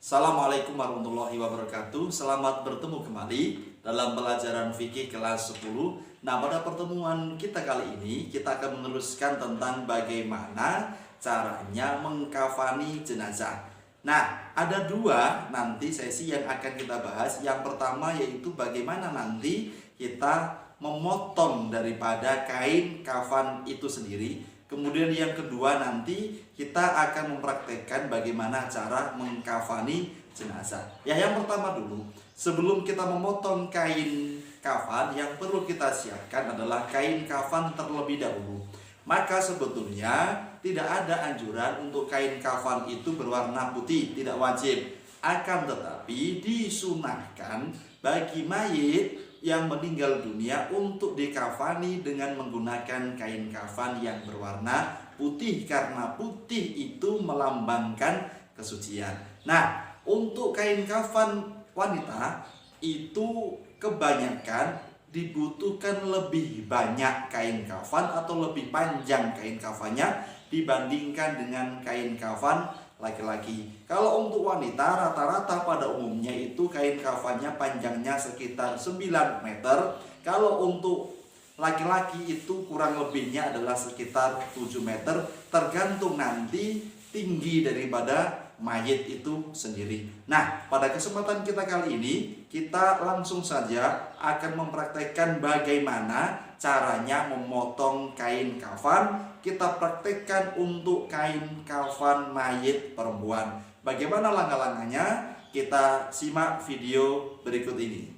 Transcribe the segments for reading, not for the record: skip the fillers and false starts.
Assalamualaikum warahmatullahi wabarakatuh. Selamat bertemu kembali dalam pelajaran fikih kelas 10. Nah, pada pertemuan kita kali ini kita akan meneruskan tentang bagaimana caranya mengkafani jenazah. Nah, ada dua nanti sesi yang akan kita bahas. Yang pertama yaitu bagaimana nanti kita memotong daripada kain kafan itu sendiri. Kemudian yang kedua nanti kita akan mempraktekkan bagaimana cara mengkafani jenazah. Ya, yang pertama dulu, sebelum kita memotong kain kafan, yang perlu kita siapkan adalah kain kafan terlebih dahulu. Maka sebetulnya tidak ada anjuran untuk kain kafan itu berwarna putih, tidak wajib. Akan tetapi disunahkan bagi mayit yang meninggal dunia untuk dikafani dengan menggunakan kain kafan yang berwarna putih, karena putih itu melambangkan kesucian. Nah, untuk kain kafan wanita itu kebanyakan dibutuhkan lebih banyak kain kafan atau lebih panjang kain kafannya dibandingkan dengan kain kafan laki-laki. Kalau untuk wanita rata-rata pada umumnya itu kain kafannya panjangnya sekitar 9 meter. Kalau untuk laki-laki itu kurang lebihnya adalah sekitar 7 meter, tergantung nanti tinggi daripada mayit itu sendiri. Nah, pada kesempatan kita kali ini kita langsung saja akan mempraktekkan bagaimana caranya memotong kain kafan. Kita praktekkan untuk kain kafan mayit perempuan. Bagaimana langkah-langkahnya? Kita simak video berikut ini.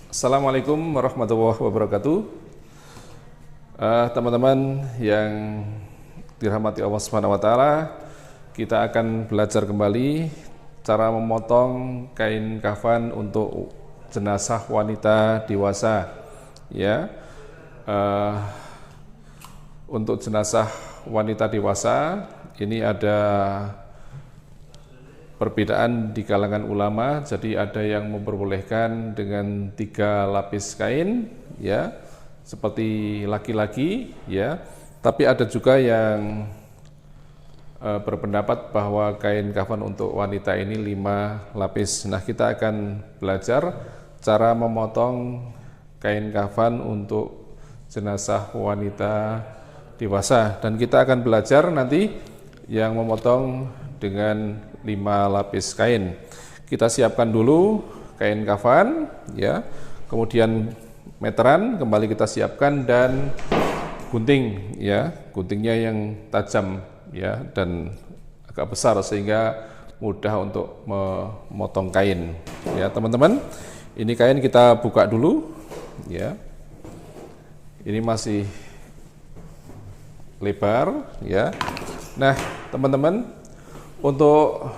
Assalamualaikum warahmatullahi wabarakatuh. Teman-teman yang dirahmati Allah Subhanahu wa taala, kita akan belajar kembali cara memotong kain kafan untuk jenazah wanita dewasa. Ya, untuk jenazah wanita dewasa ini ada perbedaan di kalangan ulama. Jadi ada yang memperbolehkan dengan 3 lapis kain, ya, seperti laki-laki, ya. Tapi ada juga yang berpendapat bahwa kain kafan untuk wanita ini 5 lapis. Nah, kita akan belajar cara memotong kain kafan untuk jenazah wanita dewasa, dan kita akan belajar nanti yang memotong dengan 5 lapis kain. Kita siapkan dulu kain kafan, ya, kemudian meteran kembali kita siapkan, dan gunting, ya, guntingnya yang tajam, ya, dan agak besar sehingga mudah untuk memotong kain. Ya, teman-teman, ini kain kita buka dulu, ya. Ini masih lebar, ya. Nah, teman-teman, untuk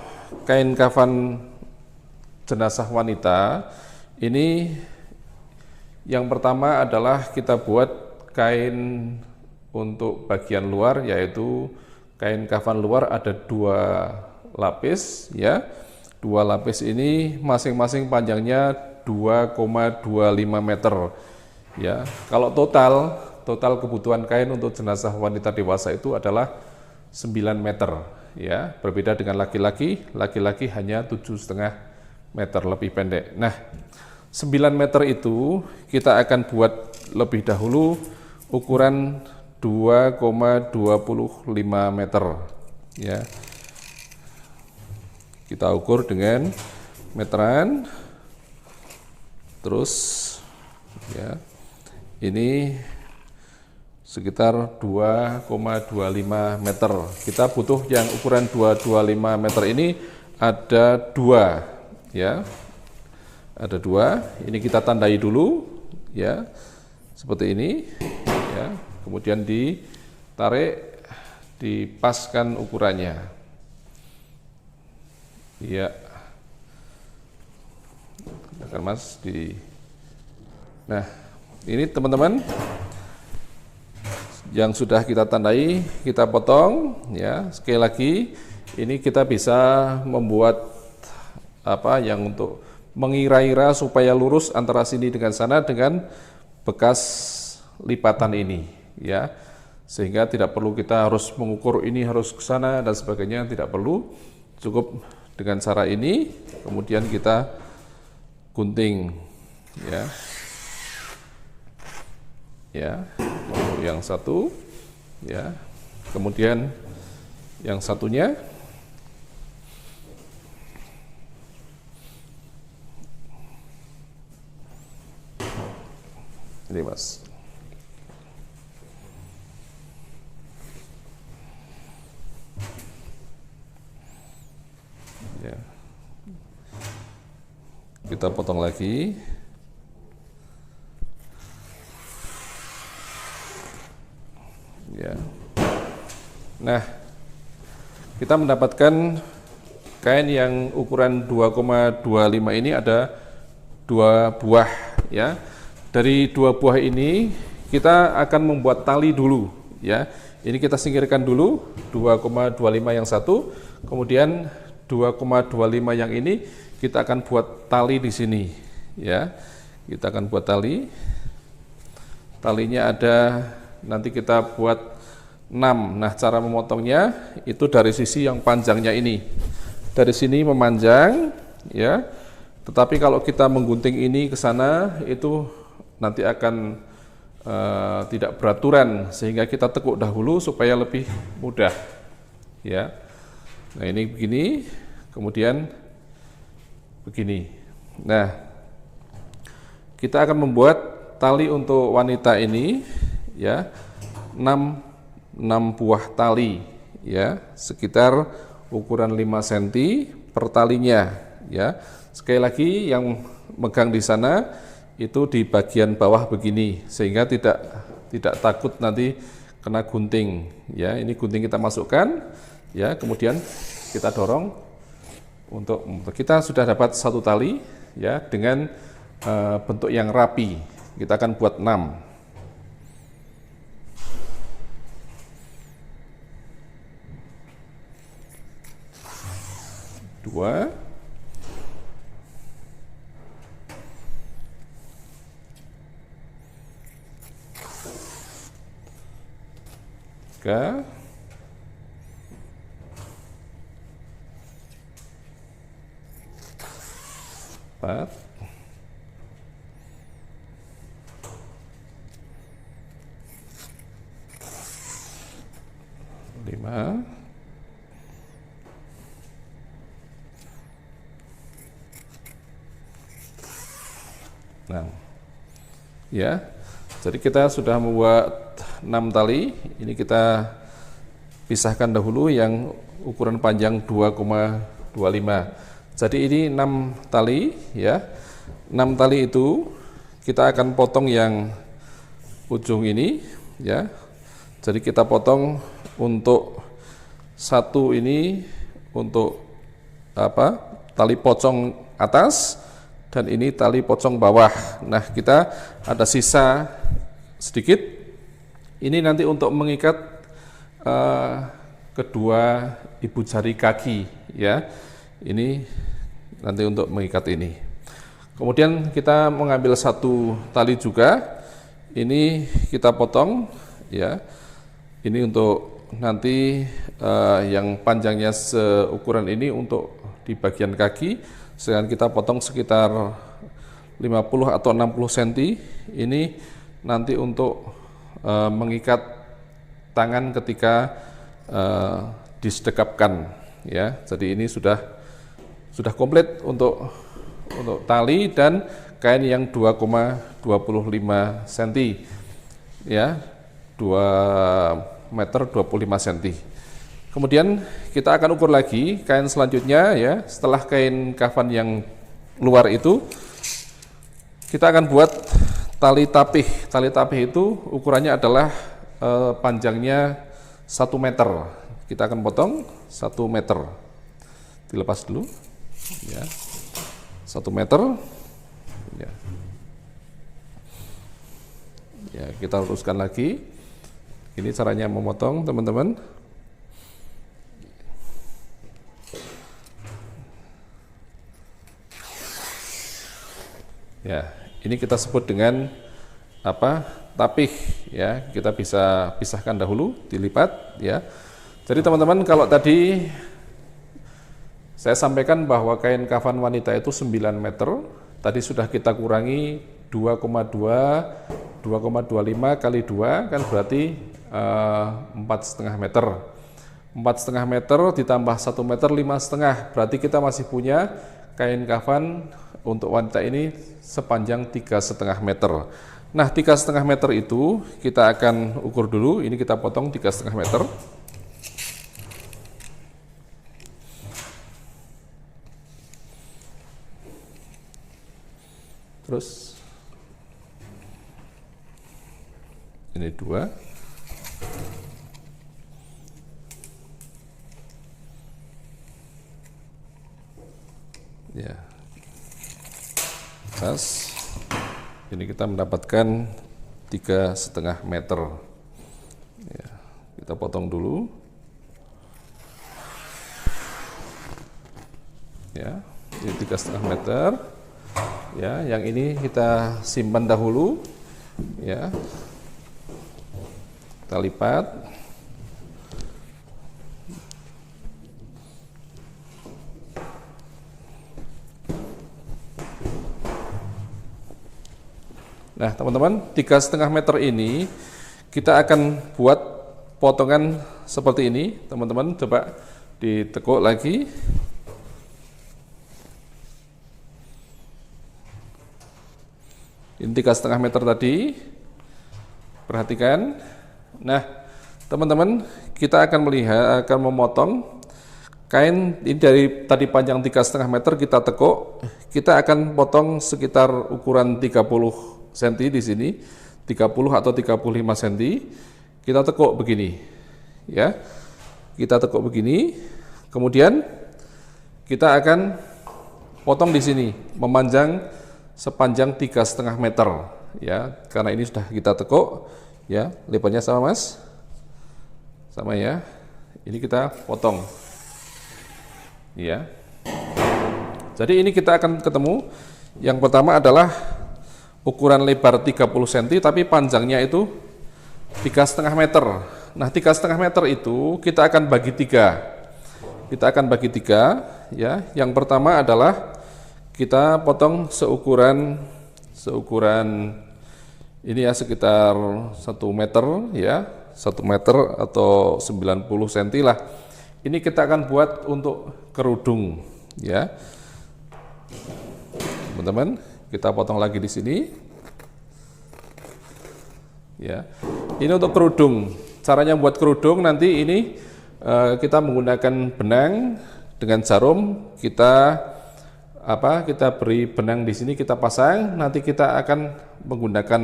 kain kafan jenazah wanita ini yang pertama adalah kita buat kain untuk bagian luar, yaitu kain kafan luar ada 2 lapis, ya. 2 lapis ini masing-masing panjangnya 2,25 meter, ya. Kalau total kebutuhan kain untuk jenazah wanita dewasa itu adalah 9 meter, ya. Berbeda dengan laki-laki, laki-laki hanya 7,5 meter, lebih pendek. Nah, 9 meter itu kita akan buat lebih dahulu ukuran 2,25 meter, ya. Kita ukur dengan meteran, terus, ya, ini sekitar 2,25 meter. Kita butuh yang ukuran 2,25 meter ini ada 2, ya. Ada 2. Ini kita tandai dulu, ya. Seperti ini, ya. Kemudian ditarik, dipaskan ukurannya. Ya. Akan Mas di. Nah, ini teman-teman yang sudah kita tandai, kita potong, ya. Sekali lagi, ini kita bisa membuat apa yang untuk mengira-ira supaya lurus antara sini dengan sana dengan bekas lipatan ini, ya. Sehingga tidak perlu kita harus mengukur ini harus ke sana dan sebagainya, tidak perlu. Cukup dengan cara ini, kemudian kita gunting, ya. Ya, itu yang satu, ya. Kemudian yang satunya, ini Mas. Ya. Kita potong lagi. Ya. Nah, kita mendapatkan kain yang ukuran 2,25 ini ada 2 buah, ya. Dari 2 buah ini kita akan membuat tali dulu, ya. Ini kita singkirkan dulu 2,25 yang satu, kemudian 2,25 yang ini kita akan buat tali di sini, ya. Kita akan buat tali. Talinya ada, nanti kita buat 6. Nah, cara memotongnya itu dari sisi yang panjangnya ini. Dari sini memanjang, ya. Tetapi kalau kita menggunting ini ke sana itu nanti akan tidak beraturan, sehingga kita tekuk dahulu supaya lebih mudah, ya. Nah, ini begini, kemudian begini. Nah, kita akan membuat tali untuk wanita ini, ya, 6 buah tali, ya, sekitar ukuran 5 cm per talinya, ya. Sekali lagi yang megang di sana itu di bagian bawah begini, sehingga tidak takut nanti kena gunting, ya. Ini gunting kita masukkan, ya, kemudian kita dorong untuk kita sudah dapat 1 tali, ya, dengan bentuk yang rapi. Kita akan buat 6. 2, 3, 4, 5, 6. Ya, jadi kita sudah membuat 6 tali. Ini kita pisahkan dahulu yang ukuran panjang 2,25. Jadi ini 6 tali, ya. 6 tali itu kita akan potong yang ujung ini, ya. Jadi kita potong untuk satu ini untuk tali pocong atas, dan ini tali pocong bawah. Nah, kita ada sisa sedikit. Ini nanti untuk mengikat kedua ibu jari kaki, ya. Ini nanti untuk mengikat ini. Kemudian kita mengambil 1 tali juga. Ini kita potong, ya. Ini untuk nanti yang panjangnya seukuran ini untuk di bagian kaki. Sedangkan kita potong sekitar 50 atau 60 cm. Ini nanti untuk mengikat tangan ketika disedekapkan, ya. Jadi ini sudah komplit untuk tali dan kain yang 2,25 cm, ya. 2 meter 25 cm. Kemudian kita akan ukur lagi kain selanjutnya, ya. Setelah kain kafan yang luar itu, kita akan buat tali tapih. Tali tapih itu ukurannya adalah panjangnya 1 meter. Kita akan potong 1 meter. Dilepas dulu, ya. 1 meter, ya. Ya, kita luruskan lagi. Ini caranya memotong, teman-teman. Ya, ini kita sebut dengan tapih ya, kita bisa pisahkan dahulu, dilipat ya. Jadi teman-teman, kalau tadi saya sampaikan bahwa kain kafan wanita itu 9 meter, tadi sudah kita kurangi 2,25 kali 2 kan berarti 4,5 meter. 4,5 meter ditambah 1 meter 5,5, berarti kita masih punya kain kafan untuk wanita ini sepanjang 3,5 meter. Nah, 3,5 meter itu kita akan ukur dulu. Ini kita potong 3,5 meter. Terus ini 2. Ya, pas ini kita mendapatkan 3,5 meter ya, kita potong dulu ya, ini 3,5 meter ya. Yang ini kita simpan dahulu ya, kita lipat. Nah teman-teman, 3,5 meter ini kita akan buat potongan seperti ini. Teman-teman coba ditekuk lagi. Ini 3,5 meter tadi, perhatikan. Nah teman-teman, kita akan memotong kain ini dari tadi panjang 3,5 meter, kita tekuk, kita akan potong sekitar ukuran 30 cm di sini, 30 atau 35 cm. Kita tekuk begini ya, kita tekuk begini, kemudian kita akan potong di sini memanjang sepanjang 3,5 meter ya, karena ini sudah kita tekuk ya. Lebarnya sama Mas, sama ya. Ini kita potong ya. Jadi ini kita akan ketemu, yang pertama adalah ukuran lebar 30 cm tapi panjangnya itu 3,5 meter. Nah 3,5 meter itu kita akan bagi 3. Kita akan bagi 3 ya. Yang pertama adalah kita potong seukuran ini ya, sekitar 1 meter ya, 1 meter atau 90 cm lah. Ini kita akan buat untuk kerudung ya. Teman-teman, kita potong lagi di sini ya. Ini untuk kerudung. Caranya buat kerudung nanti ini kita menggunakan benang dengan jarum. Kita beri benang di sini, kita pasang. Nanti kita akan menggunakan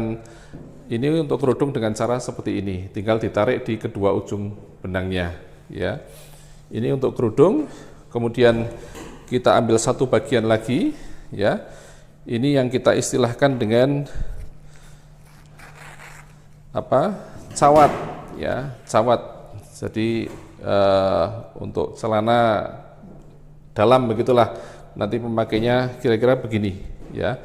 ini untuk kerudung dengan cara seperti ini. Tinggal ditarik di kedua ujung benangnya ya. Ini untuk kerudung. Kemudian kita ambil satu bagian lagi ya. Ini yang kita istilahkan dengan cawat ya, cawat. Jadi untuk celana dalam begitulah. Nanti pemakainya kira-kira begini ya.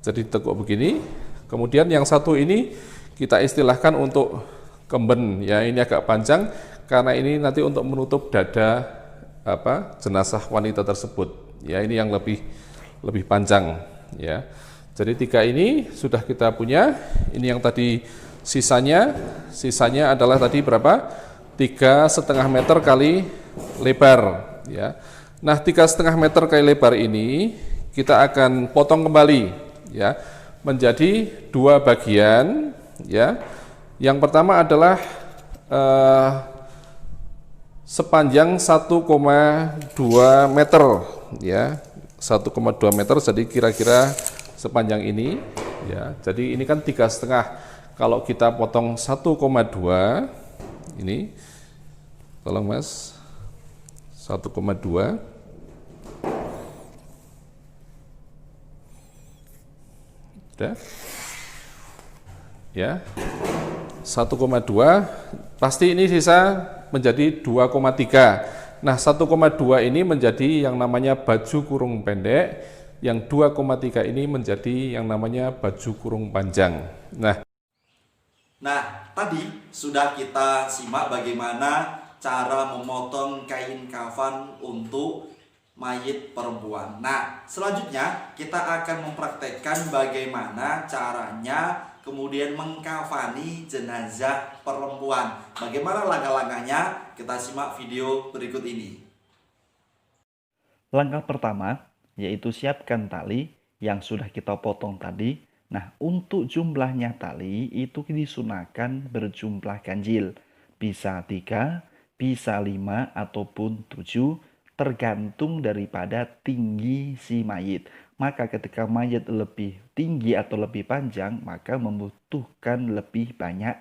Jadi tekuk begini. Kemudian yang satu ini kita istilahkan untuk kemben ya. Ini agak panjang karena ini nanti untuk menutup dada jenazah wanita tersebut ya. Ini yang lebih panjang ya. Jadi 3 ini sudah kita punya. Ini yang tadi sisanya adalah tadi berapa? 3,5 meter kali lebar ya. Nah 3,5 meter kali lebar ini kita akan potong kembali ya, menjadi 2 bagian ya. Yang pertama adalah sepanjang 1,2 meter ya, 1,2 meter, jadi kira-kira sepanjang ini ya. Jadi ini kan 3,5, kalau kita potong 1,2 ini, tolong Mas, 1,2 udah ya, 1,2 pasti ini sisa menjadi 2,3. Nah 1,2 ini menjadi yang namanya baju kurung pendek, yang 2,3 ini menjadi yang namanya baju kurung panjang. Nah Nah, tadi sudah kita simak bagaimana cara memotong kain kafan untuk mayit perempuan. Nah, selanjutnya kita akan mempraktekkan bagaimana caranya kemudian mengkafani jenazah perempuan. Bagaimana langkah-langkahnya? Kita simak video berikut ini. Langkah pertama yaitu siapkan tali yang sudah kita potong tadi. Nah, untuk jumlahnya tali itu disunahkan berjumlah ganjil. Bisa 3, bisa 5, ataupun 7, tergantung daripada tinggi si mayit. Maka ketika mayit lebih tinggi atau lebih panjang, maka membutuhkan lebih banyak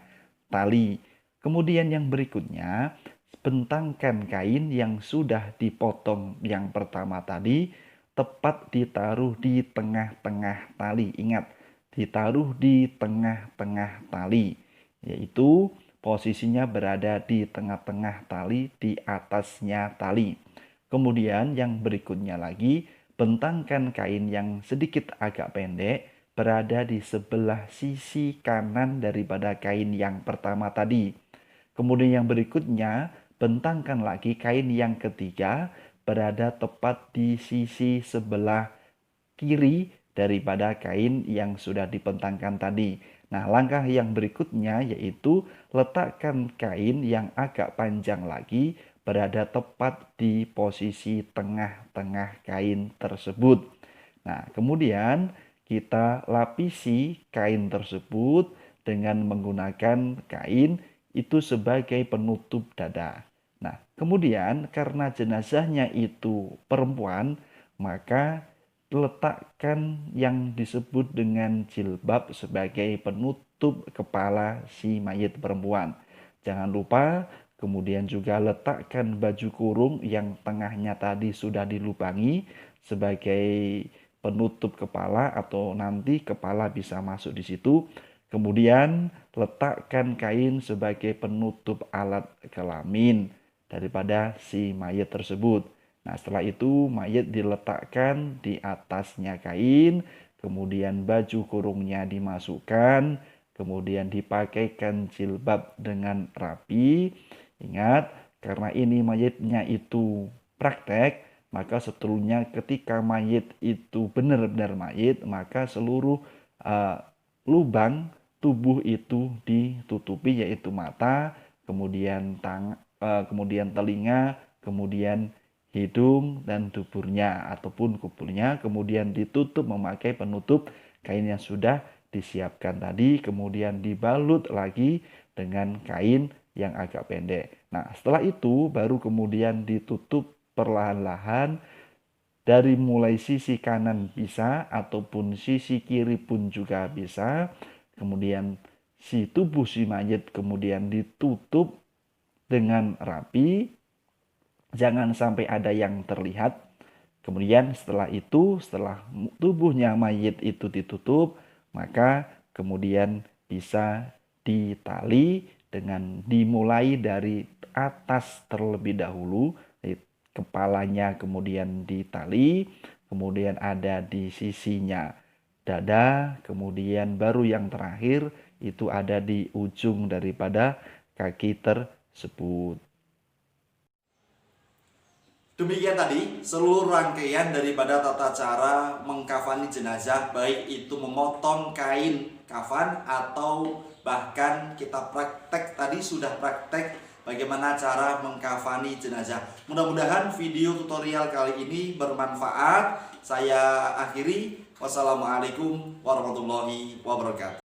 tali. Kemudian yang berikutnya, bentangkan kain yang sudah dipotong yang pertama tadi, tepat ditaruh di tengah-tengah tali. Ingat, ditaruh di tengah-tengah tali, yaitu posisinya berada di tengah-tengah tali, di atasnya tali. Kemudian yang berikutnya lagi, bentangkan kain yang sedikit agak pendek berada di sebelah sisi kanan daripada kain yang pertama tadi. Kemudian yang berikutnya, bentangkan lagi kain yang ketiga berada tepat di sisi sebelah kiri daripada kain yang sudah dibentangkan tadi. Nah, langkah yang berikutnya yaitu letakkan kain yang agak panjang lagi berada tepat di posisi tengah-tengah kain tersebut. Nah, kemudian kita lapisi kain tersebut dengan menggunakan kain itu sebagai penutup dada. Nah, kemudian karena jenazahnya itu perempuan, maka letakkan yang disebut dengan jilbab sebagai penutup kepala si mayit perempuan. Jangan lupa kemudian juga letakkan baju kurung yang tengahnya tadi sudah dilubangi sebagai penutup kepala, atau nanti kepala bisa masuk di situ. Kemudian letakkan kain sebagai penutup alat kelamin daripada si mayit tersebut. Nah, setelah itu mayit diletakkan di atasnya kain, kemudian baju kurungnya dimasukkan, kemudian dipakaikan jilbab dengan rapi. Ingat, karena ini mayitnya itu praktek, maka setelahnya ketika mayit itu benar-benar mayit, maka seluruh lubang tubuh itu ditutupi, yaitu mata, kemudian kemudian telinga, kemudian hidung dan duburnya ataupun kubulnya, kemudian ditutup memakai penutup kain yang sudah disiapkan tadi, kemudian dibalut lagi dengan kain yang agak pendek. Nah, setelah itu baru kemudian ditutup perlahan-lahan dari mulai sisi kanan bisa ataupun sisi kiri pun juga bisa. Kemudian si tubuh si mayit kemudian ditutup dengan rapi, jangan sampai ada yang terlihat. Kemudian setelah itu, setelah tubuhnya mayit itu ditutup, maka kemudian bisa ditali dengan dimulai dari atas terlebih dahulu, kepalanya kemudian ditali, kemudian ada di sisinya dada, kemudian baru yang terakhir itu ada di ujung daripada kaki tersebut. Demikian tadi seluruh rangkaian daripada tata cara mengkafani jenazah, baik itu memotong kain kafan atau bahkan kita praktek tadi sudah praktek bagaimana cara mengkafani jenazah. Mudah-mudahan video tutorial kali ini bermanfaat. Saya akhiri. Wassalamualaikum warahmatullahi wabarakatuh.